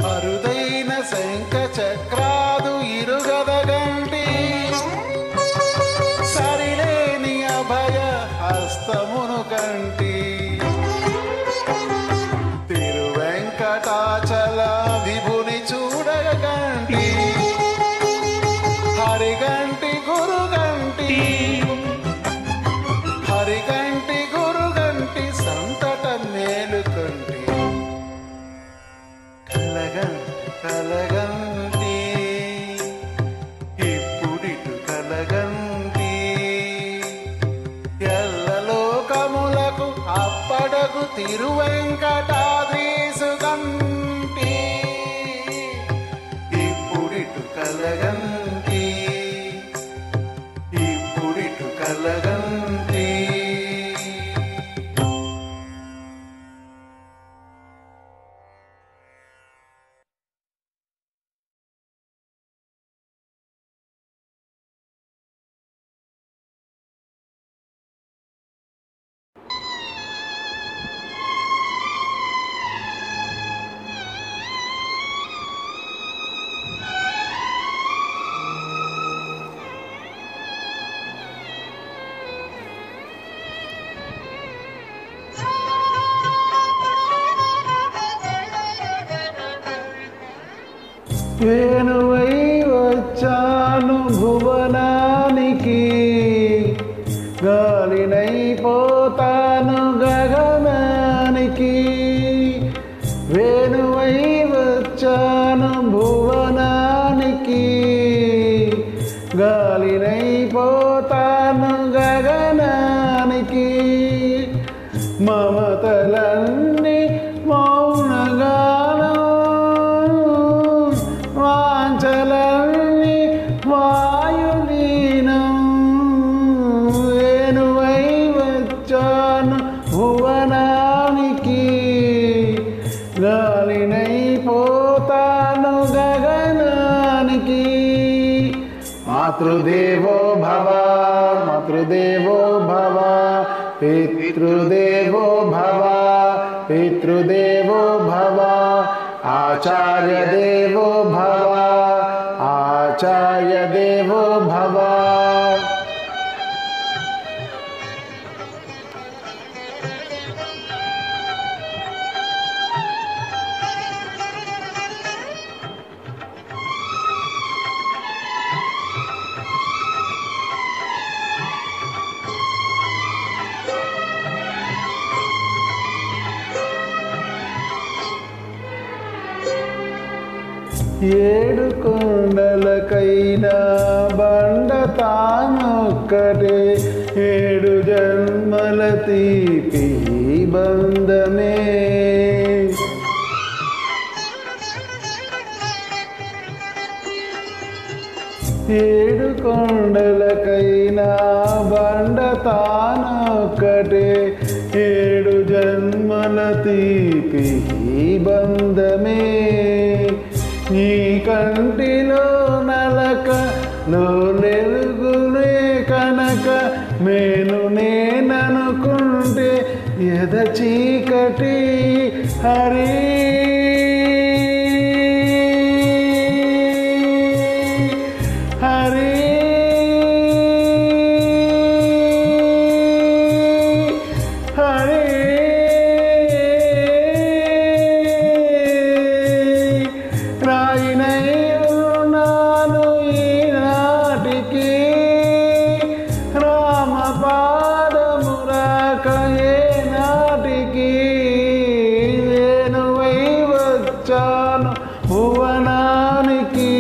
అరుదైన శంఖ చక్రాదు ఇరుగదగంటి సరిలేని అభయ హస్తమును కంటి తిరువెంకటాచల విభుని చూడగంటి హరిగంటి గురుగంటి హరిగంటి గురుగంటి సంతట మేలు కంటి కలగంటి కలగంటి ఇప్పుడిటు కలగంటి ఎల్లలోకములకు అప్పడకు తిరువెంకటాద్రీసుగంటి ఇప్పుడిటు కలగంటి ఇప్పుడిటు కలగంటి వేణువై వచ్చాను భువనానికి, గాలినై పోతాను గగనానికి. వేణువై వచ్చాను భువనానికి, గాలినై పోతాను గగనానికి. మమతలన్నీ మౌనగానం, వాంఛలన్నీ వాయులీనం. వేణువై వచ్చాను భువనానికి, గాలినై పోతాను గగనానికి. మాతృదేవో భవ, మాతృదేవో భవ, పితృదేవో భవ, పితృదేవో భవ, ఆచార్య దేవో భవ, ఆచార్య దేవో భవ. ఏడు కొండలకైనా బండ తానొక్కటే, ఏడు జన్మల తీపి బంధమే. ఏడు కొండలకైనా బండ తానొక్కటే, ఏడు జన్మల తీపి బంధమే. నీ కంటిలో నలక వెలుగులే కనక, మేను నేననుకుంటే ఎద చీకటి. హరి హరి హరి రాయినై ఉన్నాను ఈనాటికి, రామ పాదమురాక ఏ నాటికి. వేణువై వచ్చాను భువనానికి,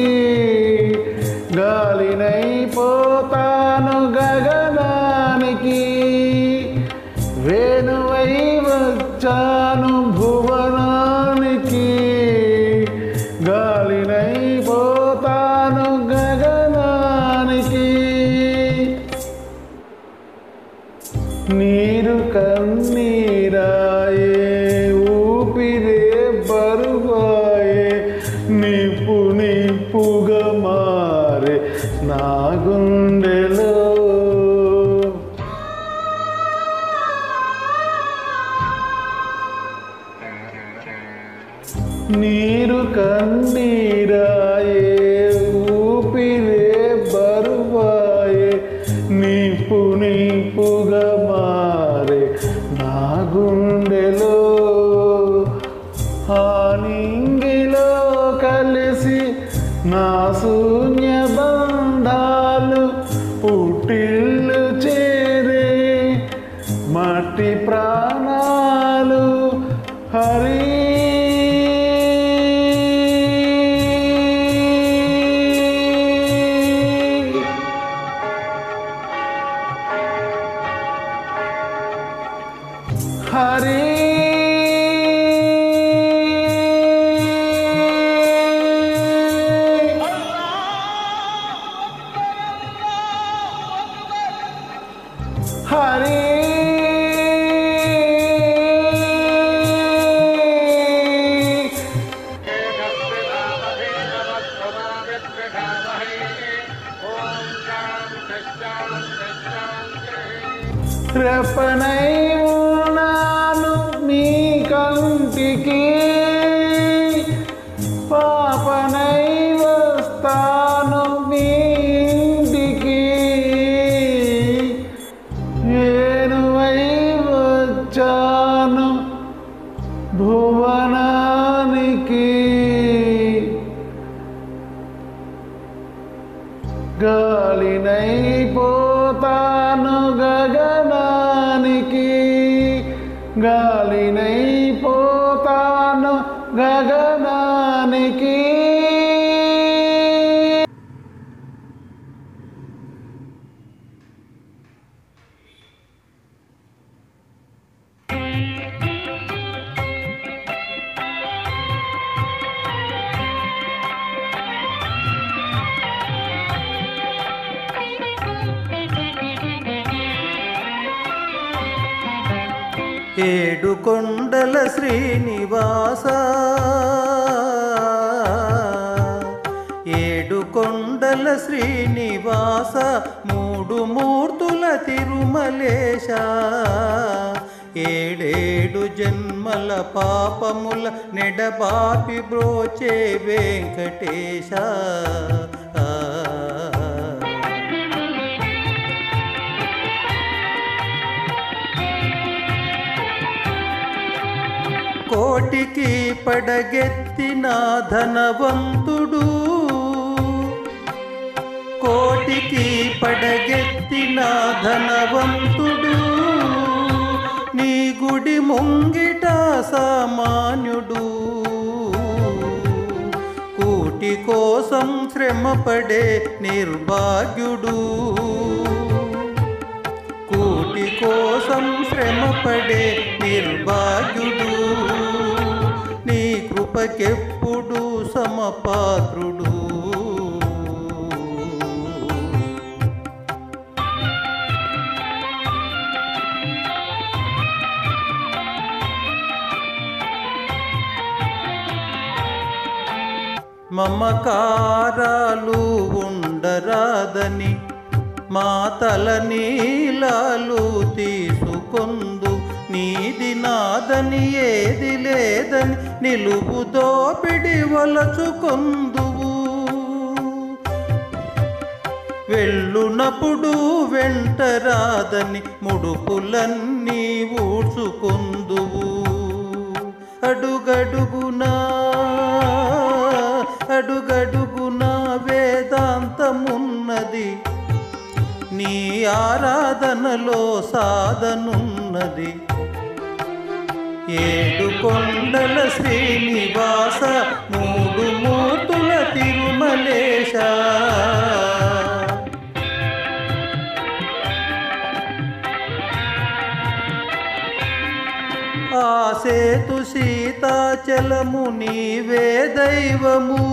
గాలినై పోతాను గగనానికి. వేణువై వచ్చాను భువనానికి, గాలినై పోతాను గగనానికి. నీరు కన్నీరాయే, ఊపిరే బరువాయే, నిప్పు నిప్పుగా మారే నా గుండెలో. నీరు కన్నీరాయే, ఊపిరే బరువాయే, నిప్పు నిప్పుగా మారే నా గుండెలో. ఆ నింగిలో కలిసి నా శూన్య బంధాలు పుట్టిల్లు చేరే మట్టి ప్రాణాలు. హరి హరి హరి రెప్పనై ఉన్నాను మీ కంటికి, పాపనై వస్తాను మీ ఇంటికి. వేణువై వచ్చాను భువనానికి, గాలినైపోతాను గగనానికి, గాలినైపోతాను గగనానికి. ఏడు కొండల శ్రీనివాస, ఏడు కొండల శ్రీనివాస, మూడు మూర్తుల తిరుమలేశ, ఏడేడు జన్మల పాపముల నెడబాపి బ్రోచే వెంకటేశ. కోటికి పడగెత్తిన ధనవంతుడు, కోటికి పడగెత్తిన ధనవంతుడు, నీ గుడి ముంగిట సామాన్యుడు, కూటి కోసం శ్రమపడే నిర్భాగ్యుడు, కూటి కోసం శ్రమపడే నిర్భాగ్యుడు, నీ కృపకెప్పుడు సమపాత్రుడు. మమకారాలు ఉండరాదని మాతల నీలాలు తీసుకొందు, నీది నాదని ఏది లేదని నిలువు దోపిడి వలచుకొందువు. వెళ్ళునప్పుడు వెంటరాదని ముడుపులన్నీ ఊడ్చుకొందువు. అడుగడుగునా అడుగడుగునా వేదాంతమున్నది, నీ ఆరాధనలో సాధనున్నది. ఏడు కొండల శ్రీనివాస, మూడు మూర్తుల తిరుమలేశ, ఆ సేతు సీతాచలము నీవే దైవము,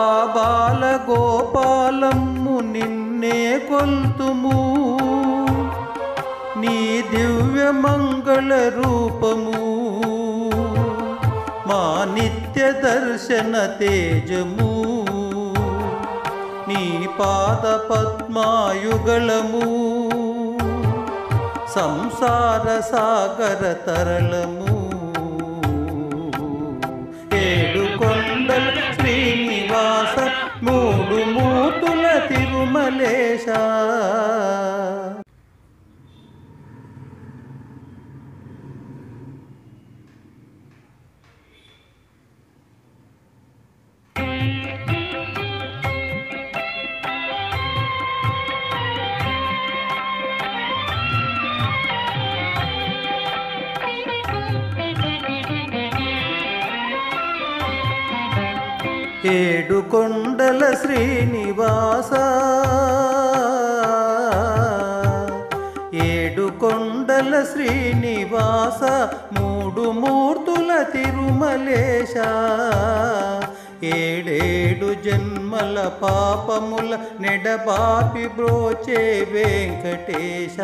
ఆ బాల గోపాలమ్ము నిన్నే కొల్తుము, నీ దివ్య మంగళ రూపము మా నిత్య దర్శన తేజము, నీ పాద పద్మాయుగళము సంసార సాగర తరళము. ఏడు కొండల శ్రీనివాస, మూడు మూర్తుల తిరుమలేశ. ఏడు కొండల శ్రీనివాస, ఏడు కొండల శ్రీనివాస, మూడు మూర్తుల తిరుమలేశ, ఏడేడు జన్మల పాపముల నెడబాపి బ్రోచే వెంకటేశ.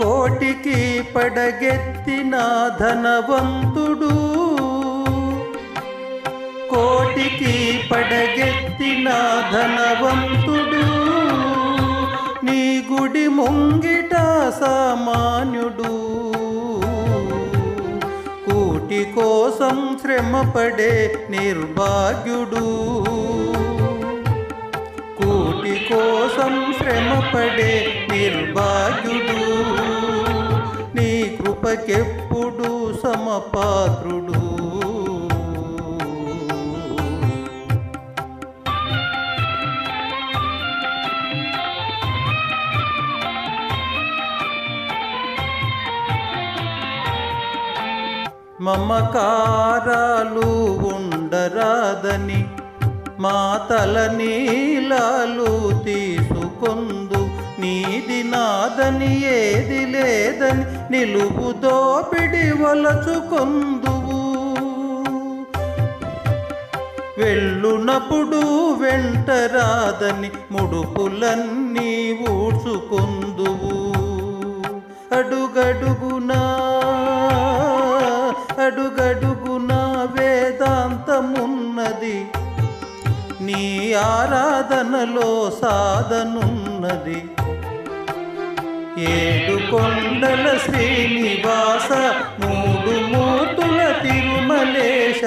కోటికి పడగెత్తిన ధనవంతుడు, కోటికి పడగెత్తిన ధనవంతుడు, నీ గుడి ముంగిట సామాన్యుడు, కూటి కోసం శ్రమపడే నిర్భాగ్యుడు, కూటి కోసం శ్రమపడే నిర్భాగ్యుడు, కృపకెప్పుడు సమపాత్రుడు. మమకారాలు ఉండరాదని మా తల నీలాలు తీసుకొందు. నీది నాదని ఏది లేదని నిలువు దోపిడి వలచుకొందువు. వెళ్ళునప్పుడు వెంటరాదని ముడుపులన్నీ ఊడ్చుకొందువు. అడుగడుగునా అడుగడుగునా వేదాంతమున్నది. నీ ఆరాధనలో సాధనున్నది. ఏడు కొండల శ్రీనివాస మూడు మూర్తుల తిరుమలేశ.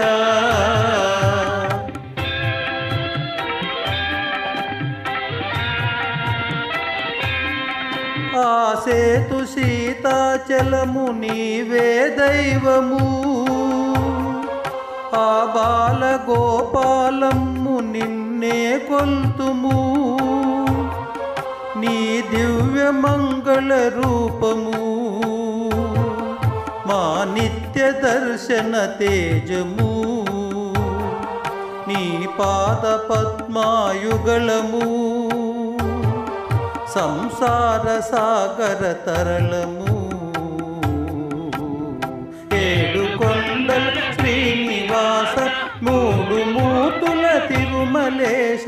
ఆ సేతు సీతాచలము నీవే దైవము. ఆ బాలగోపాలము నిన్నే కొల్తుము. నీ దివ్య మంగళ రూపము మా నిత్య దర్శన తేజము. నీ పాద పద్మాయుగళము సంసార సాగర తరళము. ఏడు కొండల శ్రీనివాస మూడు మూర్తుల తిరుమలేశ.